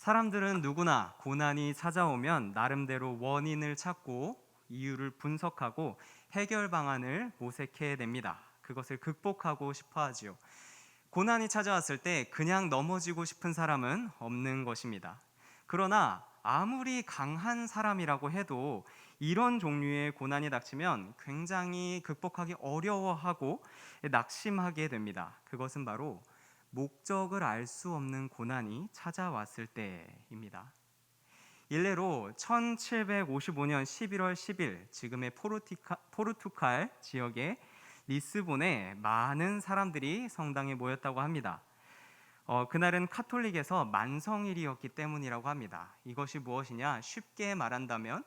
사람들은 누구나 고난이 찾아오면 나름대로 원인을 찾고 이유를 분석하고 해결 방안을 모색해 냅니다. 그것을 극복하고 싶어 하지요. 고난이 찾아왔을 때 그냥 넘어지고 싶은 사람은 없는 것입니다. 그러나 아무리 강한 사람이라고 해도 이런 종류의 고난이 닥치면 굉장히 극복하기 어려워하고 낙심하게 됩니다. 그것은 바로 목적을 알 수 없는 고난이 찾아왔을 때입니다. 일례로 1755년 11월 10일 지금의 포르투갈 지역의 리스본에 많은 사람들이 성당에 모였다고 합니다. 그날은 카톨릭에서 만성일이었기 때문이라고 합니다. 이것이 무엇이냐? 쉽게 말한다면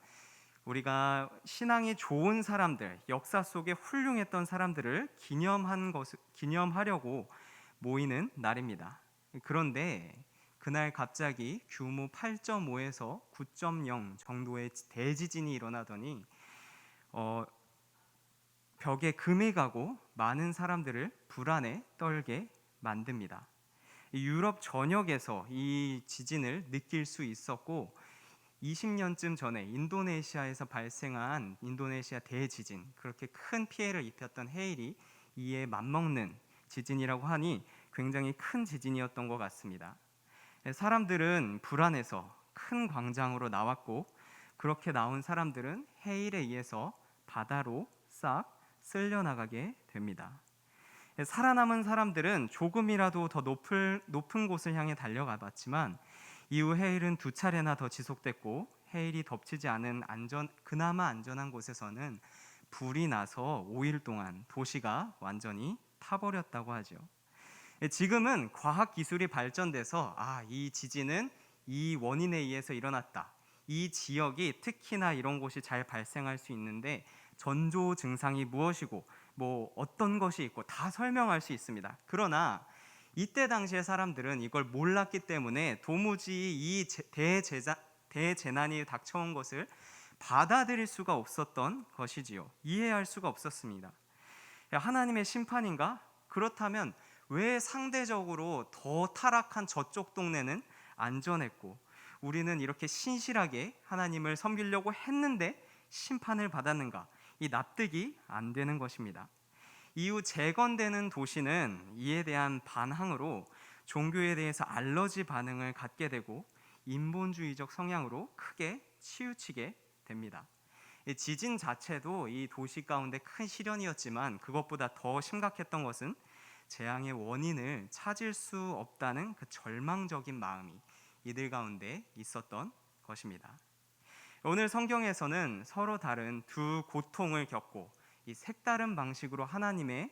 우리가 신앙이 좋은 사람들, 역사 속에 훌륭했던 사람들을 기념하려고 모이는 날입니다. 그런데 그날 갑자기 규모 8.5에서 9.0 정도의 대지진이 일어나더니 벽에 금이 가고 많은 사람들을 불안에 떨게 만듭니다. 유럽 전역에서 이 지진을 느낄 수 있었고 20년쯤 전에 인도네시아에서 발생한 인도네시아 대지진, 그렇게 큰 피해를 입혔던 해일이 이에 맞먹는 지진이라고 하니 굉장히 큰 지진이었던 것 같습니다. 사람들은 불안해서 큰 광장으로 나왔고 그렇게 나온 사람들은 해일에 의해서 바다로 싹 쓸려나가게 됩니다. 살아남은 사람들은 조금이라도 더 높은 곳을 향해 달려가 봤지만 이후 해일은 두 차례나 더 지속됐고 해일이 덮치지 않은 그나마 안전한 곳에서는 불이 나서 5일 동안 도시가 완전히 타버렸다고 하죠. 지금은 과학 기술이 발전돼서 이 지진은 이 원인에 의해서 일어났다. 이 지역이 특히나 이런 곳이 잘 발생할 수 있는데 전조 증상이 무엇이고 어떤 것이 있고 다 설명할 수 있습니다. 그러나 이때 당시의 사람들은 이걸 몰랐기 때문에 도무지 이 대재난이 닥쳐온 것을 받아들일 수가 없었던 것이지요. 이해할 수가 없었습니다. 하나님의 심판인가? 그렇다면 왜 상대적으로 더 타락한 저쪽 동네는 안전했고 우리는 이렇게 신실하게 하나님을 섬기려고 했는데 심판을 받았는가? 이 납득이 안 되는 것입니다. 이후 재건되는 도시는 이에 대한 반항으로 종교에 대해서 알러지 반응을 갖게 되고 인본주의적 성향으로 크게 치우치게 됩니다. 지진 자체도 이 도시 가운데 큰 시련이었지만 그것보다 더 심각했던 것은 재앙의 원인을 찾을 수 없다는 그 절망적인 마음이 이들 가운데 있었던 것입니다. 오늘 성경에서는 서로 다른 두 고통을 겪고 이 색다른 방식으로 하나님의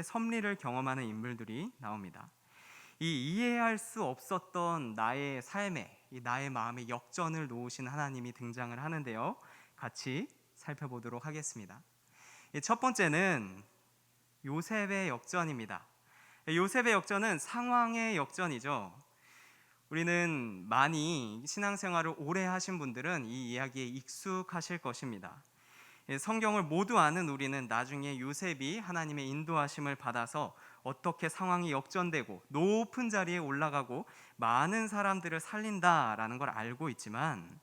섭리를 경험하는 인물들이 나옵니다. 이 이해할 수 없었던 나의 삶에, 나의 마음에 역전을 놓으신 하나님이 등장을 하는데요. 같이 살펴보도록 하겠습니다. 첫 번째는 요셉의 역전입니다. 요셉의 역전은 상황의 역전이죠. 우리는 많이 신앙생활을 오래 하신 분들은 이 이야기에 익숙하실 것입니다. 성경을 모두 아는 우리는 나중에 요셉이 하나님의 인도하심을 받아서 어떻게 상황이 역전되고 높은 자리에 올라가고 많은 사람들을 살린다라는 걸 알고 있지만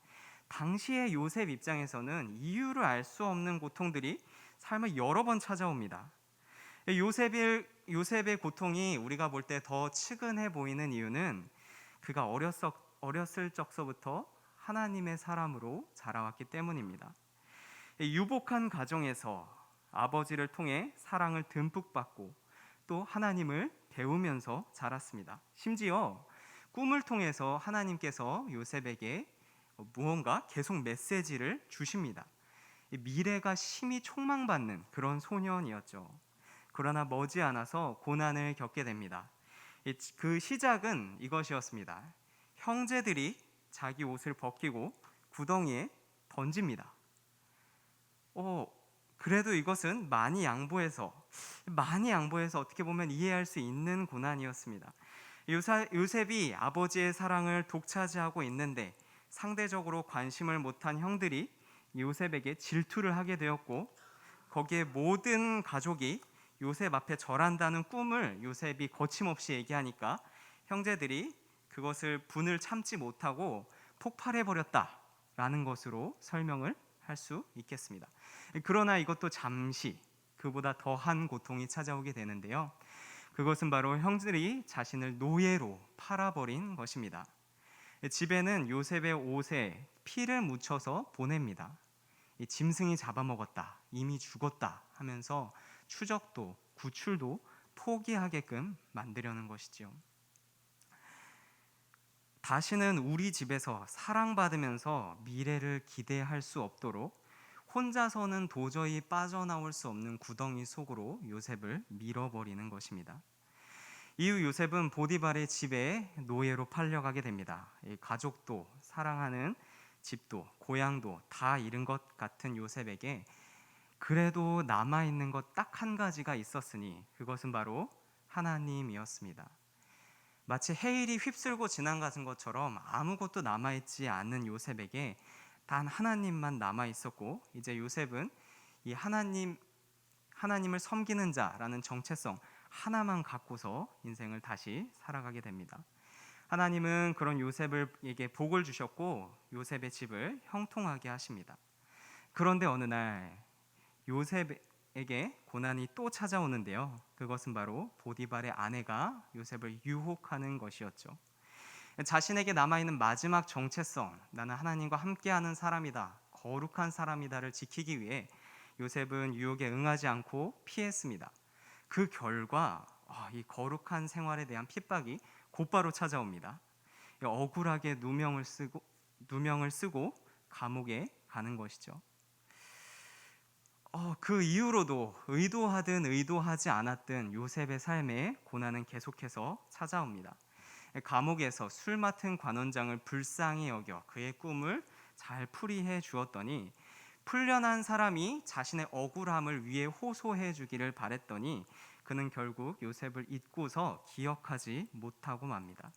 당시의 요셉 입장에서는 이유를 알 수 없는 고통들이 삶을 여러 번 찾아옵니다. 요셉의 고통이 우리가 볼 때 더 측은해 보이는 이유는 그가 어렸을 적서부터 하나님의 사람으로 자라왔기 때문입니다. 유복한 가정에서 아버지를 통해 사랑을 듬뿍 받고 또 하나님을 배우면서 자랐습니다. 심지어 꿈을 통해서 하나님께서 요셉에게 무언가 계속 메시지를 주십니다. 미래가 심히 촉망받는 그런 소년이었죠. 그러나 머지않아서 고난을 겪게 됩니다. 그 시작은 이것이었습니다. 형제들이 자기 옷을 벗기고 구덩이에 던집니다. 그래도 이것은 많이 양보해서 어떻게 보면 이해할 수 있는 고난이었습니다. 요셉이 아버지의 사랑을 독차지하고 있는데 상대적으로 관심을 못한 형들이 요셉에게 질투를 하게 되었고 거기에 모든 가족이 요셉 앞에 절한다는 꿈을 요셉이 거침없이 얘기하니까 형제들이 그것을 분을 참지 못하고 폭발해 버렸다라는 것으로 설명을 할 수 있겠습니다. 그러나 이것도 잠시 그보다 더한 고통이 찾아오게 되는데요. 그것은 바로 형들이 자신을 노예로 팔아버린 것입니다. 집에는 요셉의 옷에 피를 묻혀서 보냅니다. 이 짐승이 잡아먹었다, 이미 죽었다 하면서 추적도 구출도 포기하게끔 만들려는 것이지요. 다시는 우리 집에서 사랑받으면서 미래를 기대할 수 없도록 혼자서는 도저히 빠져나올 수 없는 구덩이 속으로 요셉을 밀어버리는 것입니다. 이후 요셉은 보디발의 집에 노예로 팔려가게 됩니다. 가족도 사랑하는 집도 고향도 다 잃은 것 같은 요셉에게 그래도 남아있는 것 딱 한 가지가 있었으니 그것은 바로 하나님이었습니다. 마치 해일이 휩쓸고 지나간 것처럼 아무것도 남아있지 않는 요셉에게 단 하나님만 남아있었고, 이제 요셉은 이 하나님을 섬기는 자라는 정체성 하나만 갖고서 인생을 다시 살아가게 됩니다. 하나님은 그런 요셉에게 복을 주셨고 요셉의 집을 형통하게 하십니다. 그런데 어느 날 요셉에게 고난이 또 찾아오는데요. 그것은 바로 보디발의 아내가 요셉을 유혹하는 것이었죠. 자신에게 남아있는 마지막 정체성, 나는 하나님과 함께하는 사람이다, 거룩한 사람이다를 지키기 위해 요셉은 유혹에 응하지 않고 피했습니다. 그 결과 이 거룩한 생활에 대한 핍박이 곧바로 찾아옵니다. 억울하게 누명을 쓰고 감옥에 가는 것이죠. 그 이후로도 의도하든 의도하지 않았든 요셉의 삶에 고난은 계속해서 찾아옵니다. 감옥에서 술 맡은 관원장을 불쌍히 여겨 그의 꿈을 잘 풀이해 주었더니 풀려난 사람이 자신의 억울함을 위해 호소해 주기를 바랬더니 그는 결국 요셉을 잊고서 기억하지 못하고 맙니다.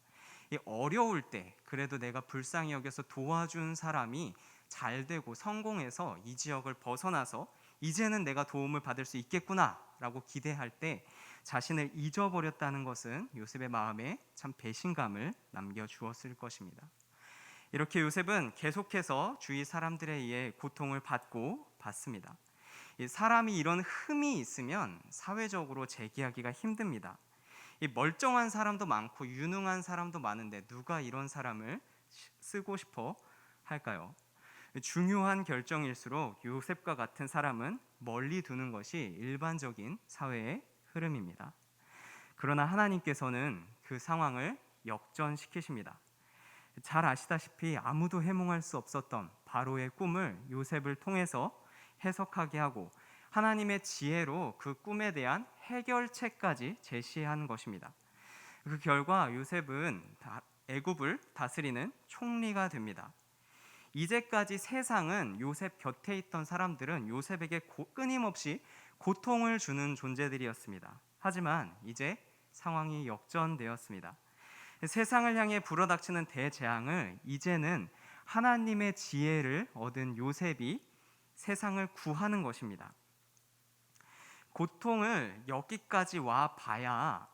어려울 때 그래도 내가 불쌍히 여겨서 도와준 사람이 잘 되고 성공해서 이 지역을 벗어나서 이제는 내가 도움을 받을 수 있겠구나 라고 기대할 때 자신을 잊어버렸다는 것은 요셉의 마음에 참 배신감을 남겨주었을 것입니다. 이렇게 요셉은 계속해서 주위 사람들에 의해 고통을 받습니다. 사람이 이런 흠이 있으면 사회적으로 재기하기가 힘듭니다. 멀쩡한 사람도 많고 유능한 사람도 많은데 누가 이런 사람을 쓰고 싶어 할까요? 중요한 결정일수록 요셉과 같은 사람은 멀리 두는 것이 일반적인 사회의 흐름입니다. 그러나 하나님께서는 그 상황을 역전시키십니다. 잘 아시다시피 아무도 해몽할 수 없었던 바로의 꿈을 요셉을 통해서 해석하게 하고 하나님의 지혜로 그 꿈에 대한 해결책까지 제시한 것입니다. 그 결과 요셉은 애굽을 다스리는 총리가 됩니다. 이제까지 세상은 요셉 곁에 있던 사람들은 요셉에게 끊임없이 고통을 주는 존재들이었습니다. 하지만 이제 상황이 역전되었습니다. 세상을 향해 불어닥치는 대재앙을 이제는 하나님의 지혜를 얻은 요셉이 세상을 구하는 것입니다. 고통을 여기까지 와 봐야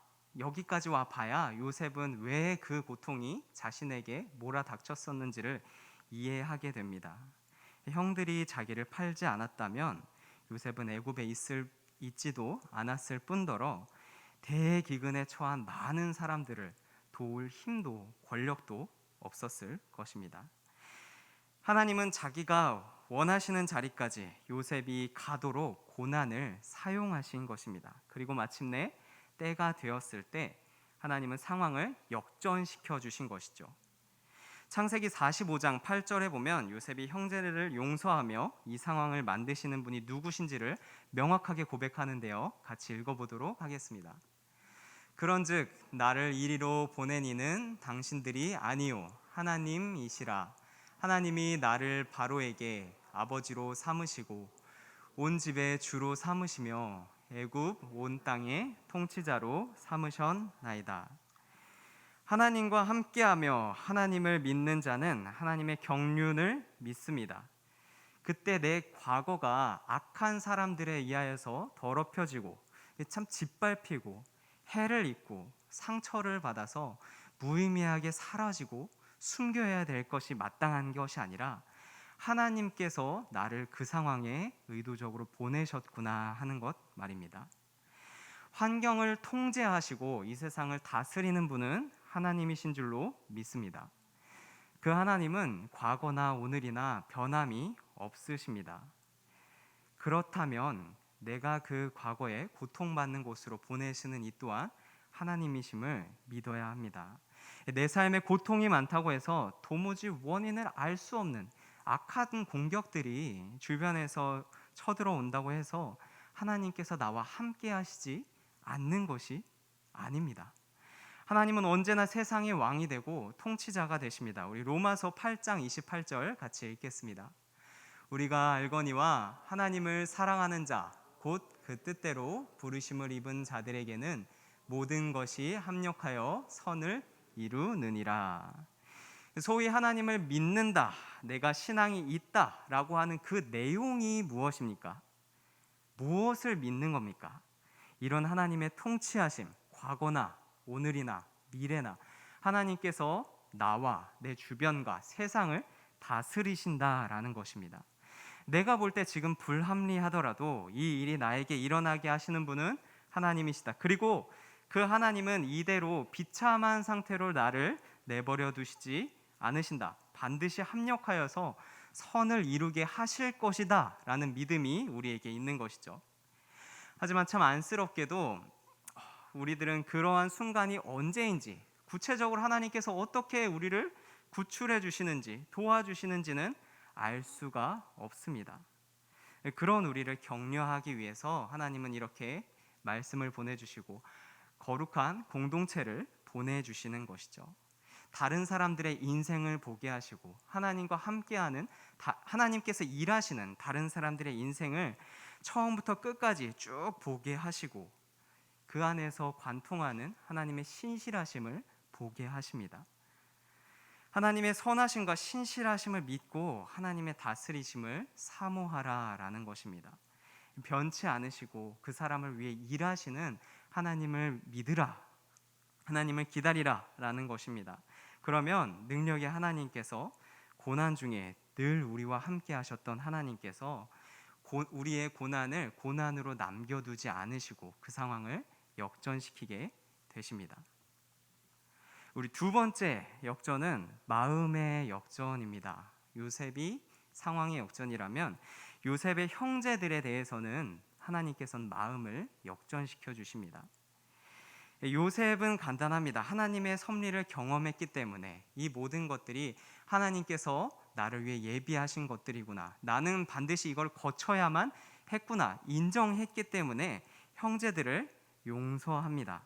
요셉은 왜 그 고통이 자신에게 몰아닥쳤었는지를 이해하게 됩니다. 형들이 자기를 팔지 않았다면 요셉은 애굽에 있지도 않았을 뿐더러 대기근에 처한 많은 사람들을 도울 힘도 권력도 없었을 것입니다. 하나님은 자기가 원하시는 자리까지 요셉이 가도록 고난을 사용하신 것입니다. 그리고 마침내 때가 되었을 때 하나님은 상황을 역전시켜 주신 것이죠. 창세기 45장 8절에 보면 요셉이 형제를 용서하며 이 상황을 만드시는 분이 누구신지를 명확하게 고백하는데요. 같이 읽어보도록 하겠습니다. 그런즉 나를 이리로 보낸 이는 당신들이 아니요 하나님이시라. 하나님이 나를 바로에게 아버지로 삼으시고 온 집의 주로 삼으시며 애굽 온 땅의 통치자로 삼으셨나이다. 하나님과 함께하며 하나님을 믿는 자는 하나님의 경륜을 믿습니다. 그때 내 과거가 악한 사람들에 의하여서 더럽혀지고 참 짓밟히고 해를 입고 상처를 받아서 무의미하게 사라지고 숨겨야 될 것이 마땅한 것이 아니라 하나님께서 나를 그 상황에 의도적으로 보내셨구나 하는 것 말입니다. 환경을 통제하시고 이 세상을 다스리는 분은 하나님이신 줄로 믿습니다. 그 하나님은 과거나 오늘이나 변함이 없으십니다. 그렇다면 내가 그 과거에 고통받는 곳으로 보내시는 이 또한 하나님이심을 믿어야 합니다. 내 삶에 고통이 많다고 해서 도무지 원인을 알 수 없는 악한 공격들이 주변에서 쳐들어온다고 해서 하나님께서 나와 함께 하시지 않는 것이 아닙니다. 하나님은 언제나 세상의 왕이 되고 통치자가 되십니다. 우리 로마서 8장 28절 같이 읽겠습니다. 우리가 알거니와 하나님을 사랑하는 자 곧 그 뜻대로 부르심을 입은 자들에게는 모든 것이 합력하여 선을 이루느니라. 소위 하나님을 믿는다, 내가 신앙이 있다라고 하는 그 내용이 무엇입니까? 무엇을 믿는 겁니까? 이런 하나님의 통치하심, 과거나 오늘이나 미래나 하나님께서 나와 내 주변과 세상을 다스리신다라는 것입니다. 내가 볼 때 지금 불합리하더라도 이 일이 나에게 일어나게 하시는 분은 하나님이시다. 그리고 그 하나님은 이대로 비참한 상태로 나를 내버려 두시지 않으신다. 반드시 합력하여서 선을 이루게 하실 것이다 라는 믿음이 우리에게 있는 것이죠. 하지만 참 안쓰럽게도 우리들은 그러한 순간이 언제인지, 구체적으로 하나님께서 어떻게 우리를 구출해 주시는지, 도와주시는지는 알 수가 없습니다. 그런 우리를 격려하기 위해서 하나님은 이렇게 말씀을 보내주시고 거룩한 공동체를 보내주시는 것이죠. 다른 사람들의 인생을 보게 하시고 하나님과 함께하는, 하나님께서 일하시는 다른 사람들의 인생을 처음부터 끝까지 쭉 보게 하시고 그 안에서 관통하는 하나님의 신실하심을 보게 하십니다. 하나님의 선하심과 신실하심을 믿고 하나님의 다스리심을 사모하라라는 것입니다. 변치 않으시고 그 사람을 위해 일하시는 하나님을 믿으라, 하나님을 기다리라라는 것입니다. 그러면 능력의 하나님께서 고난 중에 늘 우리와 함께 하셨던 하나님께서 우리의 고난을 고난으로 남겨두지 않으시고 그 상황을 역전시키게 되십니다. 우리 두 번째 역전은 마음의 역전입니다. 요셉이 상황의 역전이라면 요셉의 형제들에 대해서는 하나님께서는 마음을 역전시켜 주십니다. 요셉은 간단합니다. 하나님의 섭리를 경험했기 때문에 이 모든 것들이 하나님께서 나를 위해 예비하신 것들이구나, 나는 반드시 이걸 거쳐야만 했구나 인정했기 때문에 형제들을 용서합니다.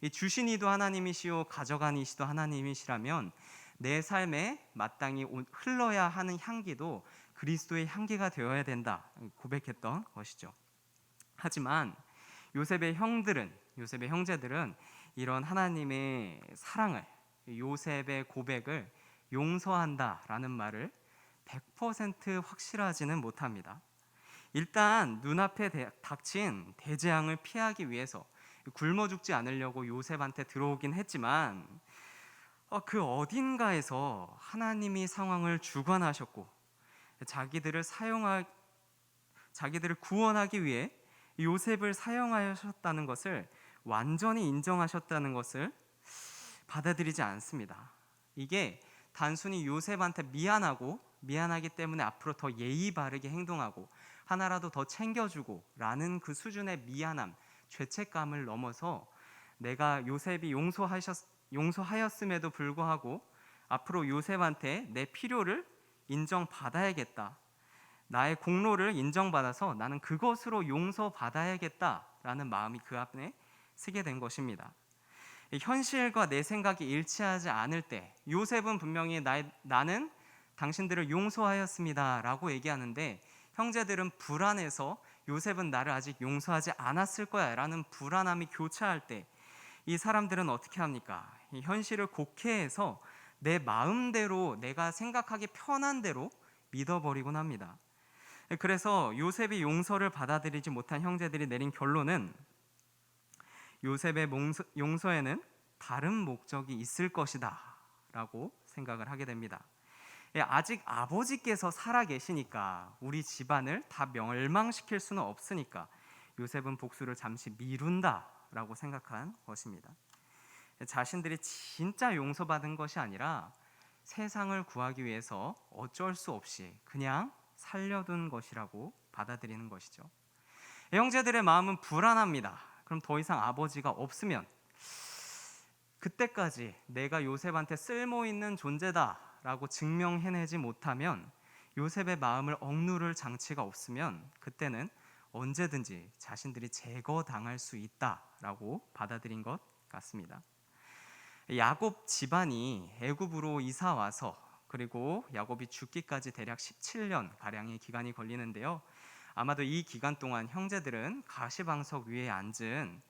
이 주신 이도 하나님이시오 가져간 이시도 하나님이시라면 내 삶에 마땅히 흘러야 하는 향기도 그리스도의 향기가 되어야 된다 고백했던 것이죠. 하지만 요셉의 형제들은 이런 하나님의 사랑을, 요셉의 고백을 용서한다라는 말을 100% 확실하지는 못합니다. 일단 눈앞에 닥친 대재앙을 피하기 위해서 굶어 죽지 않으려고 요셉한테 들어오긴 했지만 그 어딘가에서 하나님이 상황을 주관하셨고 자기들을 구원하기 위해 요셉을 사용하셨다는 것을 완전히 인정하셨다는 것을 받아들이지 않습니다. 이게 단순히 요셉한테 미안하기 때문에 앞으로 더 예의 바르게 행동하고 하나라도 더 챙겨주고 라는 그 수준의 미안함, 죄책감을 넘어서 내가 요셉이 용서하였음에도 불구하고 앞으로 요셉한테 내 필요를 인정받아야겠다, 나의 공로를 인정받아서 나는 그것으로 용서받아야겠다라는 마음이 그 앞에 쓰게 된 것입니다. 현실과 내 생각이 일치하지 않을 때 요셉은 분명히 나는 당신들을 용서하였습니다 라고 얘기하는데 형제들은 불안해서 요셉은 나를 아직 용서하지 않았을 거야 라는 불안함이 교차할 때 이 사람들은 어떻게 합니까? 이 현실을 곡해해서 내 마음대로, 내가 생각하기 편한 대로 믿어버리곤 합니다. 그래서 요셉이 용서를 받아들이지 못한 형제들이 내린 결론은 요셉의 용서에는 다른 목적이 있을 것이다 라고 생각을 하게 됩니다. 아직 아버지께서 살아 계시니까 우리 집안을 다 멸망시킬 수는 없으니까 요셉은 복수를 잠시 미룬다 라고 생각한 것입니다. 자신들이 진짜 용서받은 것이 아니라 세상을 구하기 위해서 어쩔 수 없이 그냥 살려둔 것이라고 받아들이는 것이죠. 형제들의 마음은 불안합니다. 그럼 더 이상 아버지가 없으면 그때까지 내가 요셉한테 쓸모있는 존재다라고 증명해내지 못하면, 요셉의 마음을 억누를 장치가 없으면 그때는 언제든지 자신들이 제거당할 수 있다라고 받아들인 것 같습니다. 야곱 집안이 애굽으로 이사 와서 그리고 야곱이 죽기까지 대략 17년 가량의 기간이 걸리는데요. 아마도 이 기간 동안 형제들은 가시방석 위에 앉은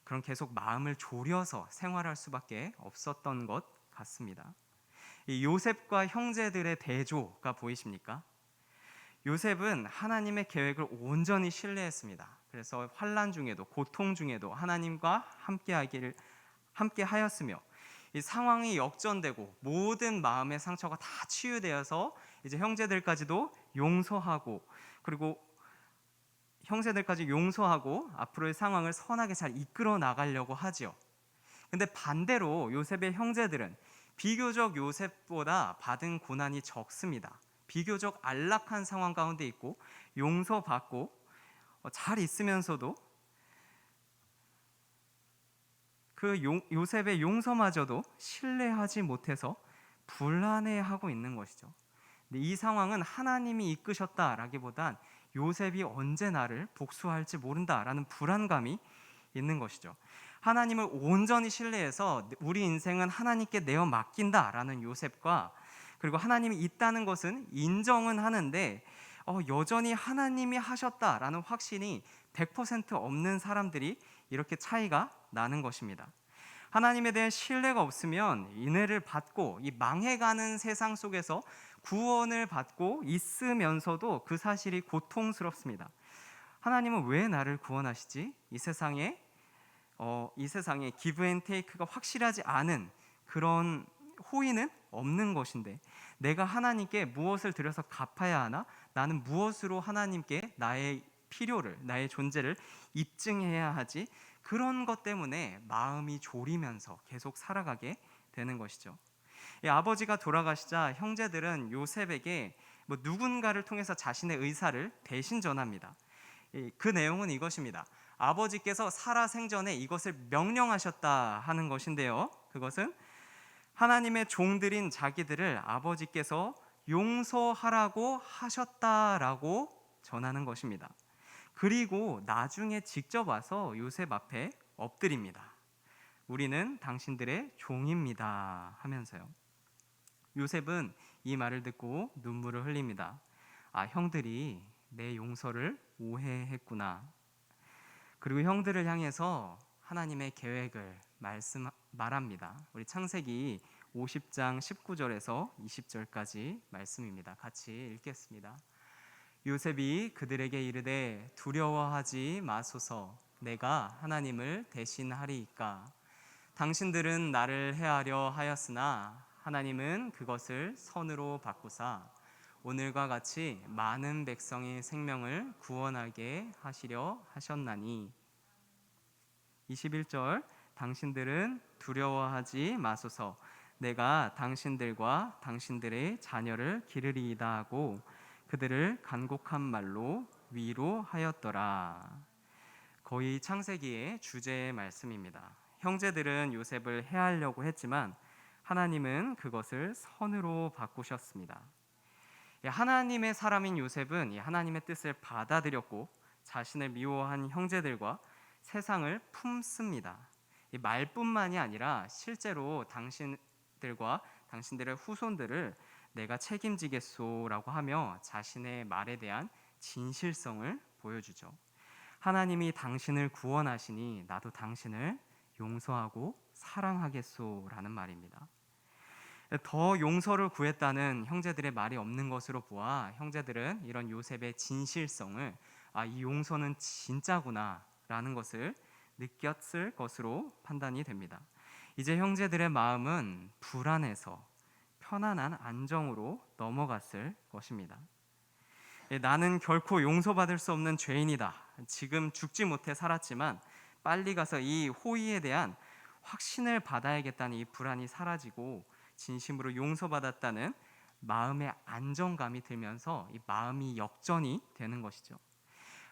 그런 계속 마음을 졸여서 생활할 수밖에 없었던 것 같습니다. 이 요셉과 형제들의 대조가 보이십니까? 요셉은 하나님의 계획을 온전히 신뢰했습니다. 그래서 환난 중에도 고통 중에도 하나님과 함께 하였으며, 이 상황이 역전되고 모든 마음의 상처가 다 치유되어서 이제 형제들까지도 용서하고, 그리고 형제들까지 용서하고 앞으로의 상황을 선하게 잘 이끌어 나가려고 하지요. 근데 반대로 요셉의 형제들은 비교적 요셉보다 받은 고난이 적습니다. 비교적 안락한 상황 가운데 있고 용서받고 잘 있으면서도 그 요셉의 용서마저도 신뢰하지 못해서 불안해하고 있는 것이죠. 근데 이 상황은 하나님이 이끄셨다라기보단 요셉이 언제 나를 복수할지 모른다라는 불안감이 있는 것이죠. 하나님을 온전히 신뢰해서 우리 인생은 하나님께 내어 맡긴다라는 요셉과, 그리고 하나님이 있다는 것은 인정은 하는데 여전히 하나님이 하셨다라는 확신이 100% 없는 사람들이 이렇게 차이가 나는 것입니다. 하나님에 대한 신뢰가 없으면 은혜를 받고 이 망해가는 세상 속에서 구원을 받고 있으면서도 그 사실이 고통스럽습니다. 하나님은 왜 나를 구원하시지? 이 세상에 기브 앤 테이크가 확실하지 않은 그런 호의는 없는 것인데, 내가 하나님께 무엇을 들여서 갚아야 하나? 나는 무엇으로 하나님께 나의 필요를, 나의 존재를 입증해야 하지? 그런 것 때문에 마음이 졸이면서 계속 살아가게 되는 것이죠. 아버지가 돌아가시자 형제들은 요셉에게 누군가를 통해서 자신의 의사를 대신 전합니다. 그 내용은 이것입니다. 아버지께서 살아생전에 이것을 명령하셨다 하는 것인데요, 그것은 하나님의 종들인 자기들을 아버지께서 용서하라고 하셨다라고 전하는 것입니다. 그리고 나중에 직접 와서 요셉 앞에 엎드립니다. 우리는 당신들의 종입니다 하면서요. 요셉은 이 말을 듣고 눈물을 흘립니다. 형들이 내 용서를 오해했구나. 그리고 형들을 향해서 하나님의 계획을 말합니다. 우리 창세기 50장 19절에서 20절까지 말씀입니다. 같이 읽겠습니다. 요셉이 그들에게 이르되 두려워하지 마소서, 내가 하나님을 대신하리이까. 당신들은 나를 해하려 하였으나 하나님은 그것을 선으로 바꾸사 오늘과 같이 많은 백성의 생명을 구원하게 하시려 하셨나니. 21절, 당신들은 두려워하지 마소서, 내가 당신들과 당신들의 자녀를 기르리이다 하고 그들을 간곡한 말로 위로하였더라. 거의 창세기의 주제의 말씀입니다. 형제들은 요셉을 해하려고 했지만 하나님은 그것을 선으로 바꾸셨습니다. 하나님의 사람인 요셉은 하나님의 뜻을 받아들였고 자신을 미워한 형제들과 세상을 품습니다. 말뿐만이 아니라 실제로 당신들과 당신들의 후손들을 내가 책임지겠소라고 하며 자신의 말에 대한 진실성을 보여주죠. 하나님이 당신을 구원하시니 나도 당신을 용서하고 사랑하겠소라는 말입니다. 더 용서를 구했다는 형제들의 말이 없는 것으로 보아 형제들은 이런 요셉의 진실성을 이 용서는 진짜구나 라는 것을 느꼈을 것으로 판단이 됩니다. 이제 형제들의 마음은 불안해서 편안한 안정으로 넘어갔을 것입니다. 나는 결코 용서받을 수 없는 죄인이다. 지금 죽지 못해 살았지만 빨리 가서 이 호의에 대한 확신을 받아야겠다는 이 불안이 사라지고 진심으로 용서받았다는 마음의 안정감이 들면서 이 마음이 역전이 되는 것이죠.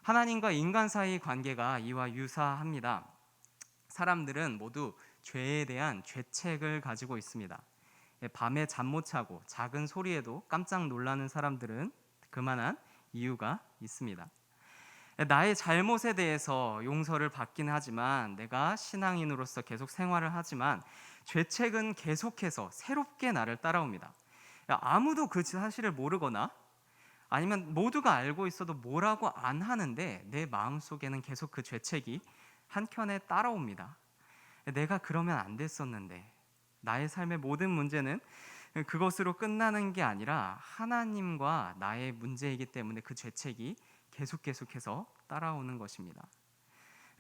하나님과 인간 사이의 관계가 이와 유사합니다. 사람들은 모두 죄에 대한 죄책을 가지고 있습니다. 밤에 잠 못 자고 작은 소리에도 깜짝 놀라는 사람들은 그만한 이유가 있습니다. 나의 잘못에 대해서 용서를 받긴 하지만, 내가 신앙인으로서 계속 생활을 하지만 죄책은 계속해서 새롭게 나를 따라옵니다. 아무도 그 사실을 모르거나 아니면 모두가 알고 있어도 뭐라고 안 하는데 내 마음속에는 계속 그 죄책이 한켠에 따라옵니다. 내가 그러면 안 됐었는데, 나의 삶의 모든 문제는 그것으로 끝나는 게 아니라 하나님과 나의 문제이기 때문에 그 죄책이 계속해서 따라오는 것입니다.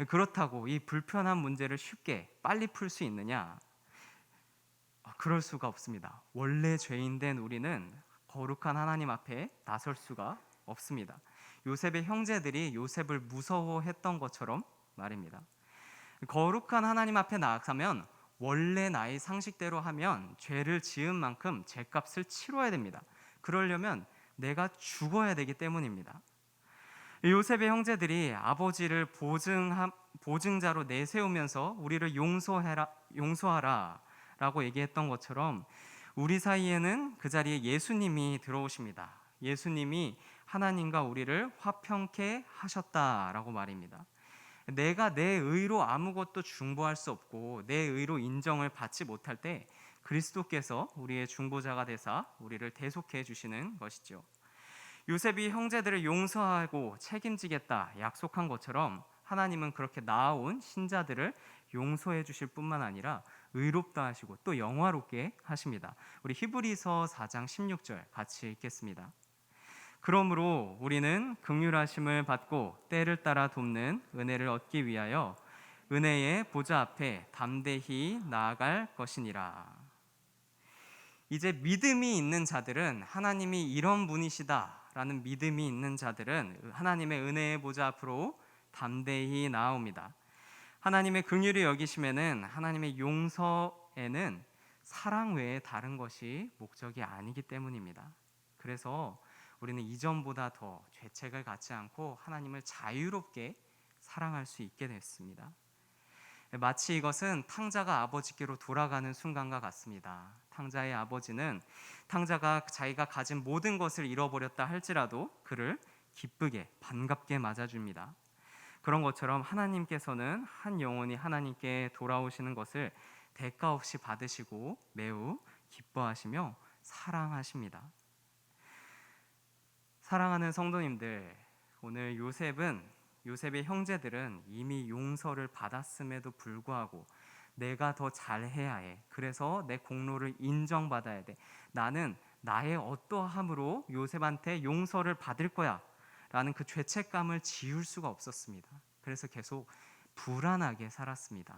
그렇다고 이 불편한 문제를 쉽게 빨리 풀 수 있느냐? 그럴 수가 없습니다. 원래 죄인 된 우리는 거룩한 하나님 앞에 나설 수가 없습니다. 요셉의 형제들이 요셉을 무서워했던 것처럼 말입니다. 거룩한 하나님 앞에 나아가면 원래 나의 상식대로 하면 죄를 지은 만큼 죄값을 치러야 됩니다. 그러려면 내가 죽어야 되기 때문입니다. 요셉의 형제들이 아버지를 보증자로 내세우면서 우리를 용서하라 라고 얘기했던 것처럼 우리 사이에는 그 자리에 예수님이 들어오십니다. 예수님이 하나님과 우리를 화평케 하셨다라고 말입니다. 내가 내 의로 아무것도 중보할 수 없고 내 의로 인정을 받지 못할 때 그리스도께서 우리의 중보자가 되사 우리를 대속해 주시는 것이죠. 요셉이 형제들을 용서하고 책임지겠다 약속한 것처럼 하나님은 그렇게 나아온 신자들을 용서해 주실 뿐만 아니라 의롭다 하시고 또 영화롭게 하십니다. 우리 히브리서 4장 16절 같이 읽겠습니다. 그러므로 우리는 긍휼하심을 받고 때를 따라 돕는 은혜를 얻기 위하여 은혜의 보좌 앞에 담대히 나아갈 것이니라. 이제 믿음이 있는 자들은, 하나님이 이런 분이시다라는 믿음이 있는 자들은 하나님의 은혜의 보좌 앞으로 담대히 나아옵니다. 하나님의 긍휼이 여기심에는, 하나님의 용서에는 사랑 외에 다른 것이 목적이 아니기 때문입니다. 그래서 우리는 이전보다 더 죄책을 갖지 않고 하나님을 자유롭게 사랑할 수 있게 됐습니다. 마치 이것은 탕자가 아버지께로 돌아가는 순간과 같습니다. 탕자의 아버지는 탕자가 자기가 가진 모든 것을 잃어버렸다 할지라도 그를 기쁘게 반갑게 맞아줍니다. 그런 것처럼 하나님께서는 한 영혼이 하나님께 돌아오시는 것을 대가 없이 받으시고 매우 기뻐하시며 사랑하십니다. 사랑하는 성도님들, 오늘 요셉의 형제들은 이미 용서를 받았음에도 불구하고 내가 더 잘해야 해, 그래서 내 공로를 인정받아야 돼, 나는 나의 어떠함으로 요셉한테 용서를 받을 거야 라는 그 죄책감을 지울 수가 없었습니다. 그래서 계속 불안하게 살았습니다.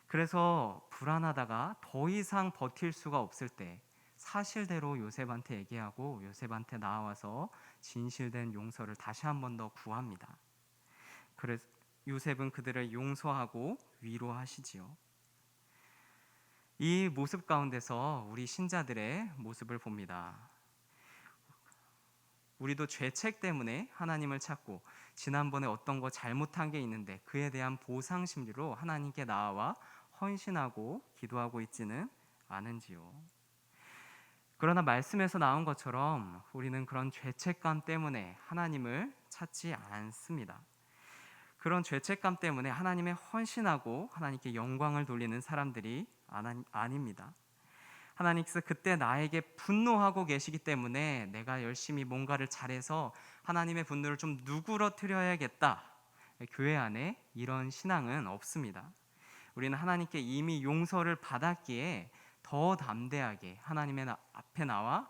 그래서 불안하다가 더 이상 버틸 수가 없을 때 사실대로 요셉한테 얘기하고 요셉한테 나와서 진실된 용서를 다시 한 번 더 구합니다. 그래서 요셉은 그들을 용서하고 위로하시지요. 이 모습 가운데서 우리 신자들의 모습을 봅니다. 우리도 죄책 때문에 하나님을 찾고 지난번에 어떤 거 잘못한 게 있는데 그에 대한 보상 심리로 하나님께 나아와 헌신하고 기도하고 있지는 않은지요. 그러나 말씀에서 나온 것처럼 우리는 그런 죄책감 때문에 하나님을 찾지 않습니다. 그런 죄책감 때문에 하나님의 헌신하고 하나님께 영광을 돌리는 사람들이 아닙니다. 하나님께서 그때 나에게 분노하고 계시기 때문에 내가 열심히 뭔가를 잘해서 하나님의 분노를 좀 누그러뜨려야겠다, 교회 안에 이런 신앙은 없습니다. 우리는 하나님께 이미 용서를 받았기에 더 담대하게 하나님의 앞에 나와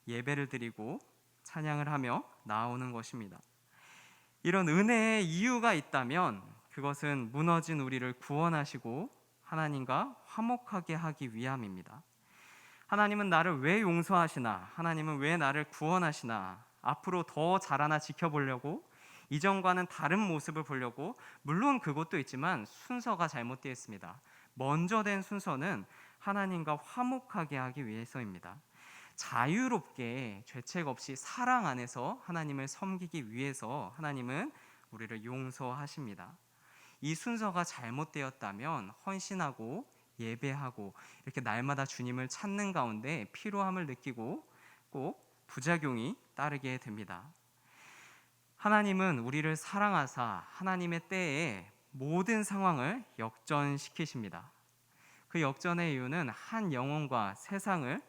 예배를 드리고 찬양을 하며 나오는 것입니다. 이런 은혜의 이유가 있다면 그것은 무너진 우리를 구원하시고 하나님과 화목하게 하기 위함입니다. 하나님은 나를 왜 용서하시나? 하나님은 왜 나를 구원하시나? 앞으로 더 자라나 지켜보려고, 이전과는 다른 모습을 보려고, 물론 그것도 있지만 순서가 잘못되어 있습니다. 먼저 된 순서는 하나님과 화목하게 하기 위해서입니다. 자유롭게 죄책 없이 사랑 안에서 하나님을 섬기기 위해서 하나님은 우리를 용서하십니다. 이 순서가 잘못되었다면 헌신하고 예배하고 이렇게 날마다 주님을 찾는 가운데 피로함을 느끼고 꼭 부작용이 따르게 됩니다. 하나님은 우리를 사랑하사 하나님의 때에 모든 상황을 역전시키십니다. 그 역전의 이유는 한 영혼과 세상을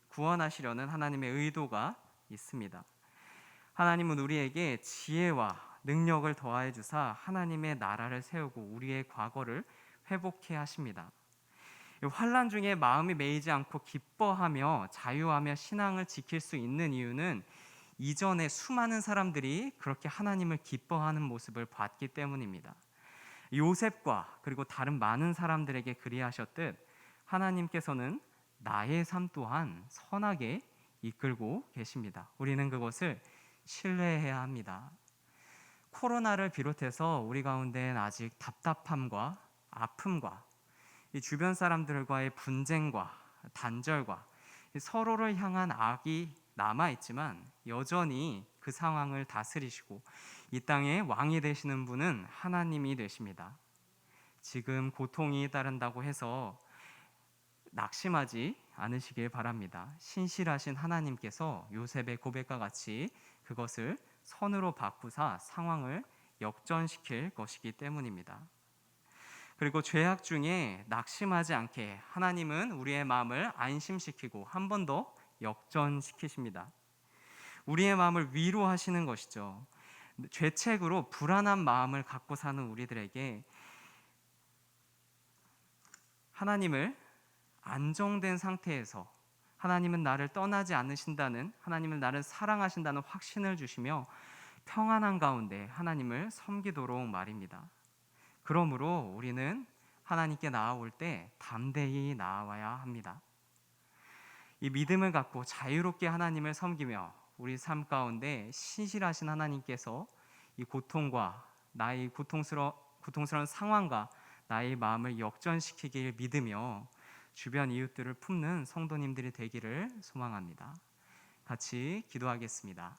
구원하시려는 하나님의 의도가 있습니다. 하나님은 우리에게 지혜와 능력을 더하여 주사 하나님의 나라를 세우고 우리의 과거를 회복해 하십니다. 환난 중에 마음이 메이지 않고 기뻐하며 자유하며 신앙을 지킬 수 있는 이유는 이전에 수많은 사람들이 그렇게 하나님을 기뻐하는 모습을 봤기 때문입니다. 요셉과 그리고 다른 많은 사람들에게 그리하셨듯 하나님께서는 나의 삶 또한 선하게 이끌고 계십니다. 우리는 그것을 신뢰해야 합니다. 코로나를 비롯해서 우리 가운데는 아직 답답함과 아픔과 이 주변 사람들과의 분쟁과 단절과 서로를 향한 악이 남아있지만 여전히 그 상황을 다스리시고 이 땅의 왕이 되시는 분은 하나님이 되십니다. 지금 고통이 따른다고 해서 낙심하지 않으시길 바랍니다. 신실하신 하나님께서 요셉의 고백과 같이 그것을 선으로 바꾸사 상황을 역전시킬 것이기 때문입니다. 그리고 죄악 중에 낙심하지 않게 하나님은 우리의 마음을 안심시키고 한 번 더 역전시키십니다. 우리의 마음을 위로하시는 것이죠. 죄책으로 불안한 마음을 갖고 사는 우리들에게 하나님을 안정된 상태에서 하나님은 나를 떠나지 않으신다는, 하나님은 나를 사랑하신다는 확신을 주시며 평안한 가운데 하나님을 섬기도록 말입니다. 그러므로 우리는 하나님께 나아올 때 담대히 나아와야 합니다. 이 믿음을 갖고 자유롭게 하나님을 섬기며 우리 삶 가운데 신실하신 하나님께서 이 고통과 나의 고통스러운 상황과 나의 마음을 역전시키길 믿으며 주변 이웃들을 품는 성도님들이 되기를 소망합니다. 같이 기도하겠습니다.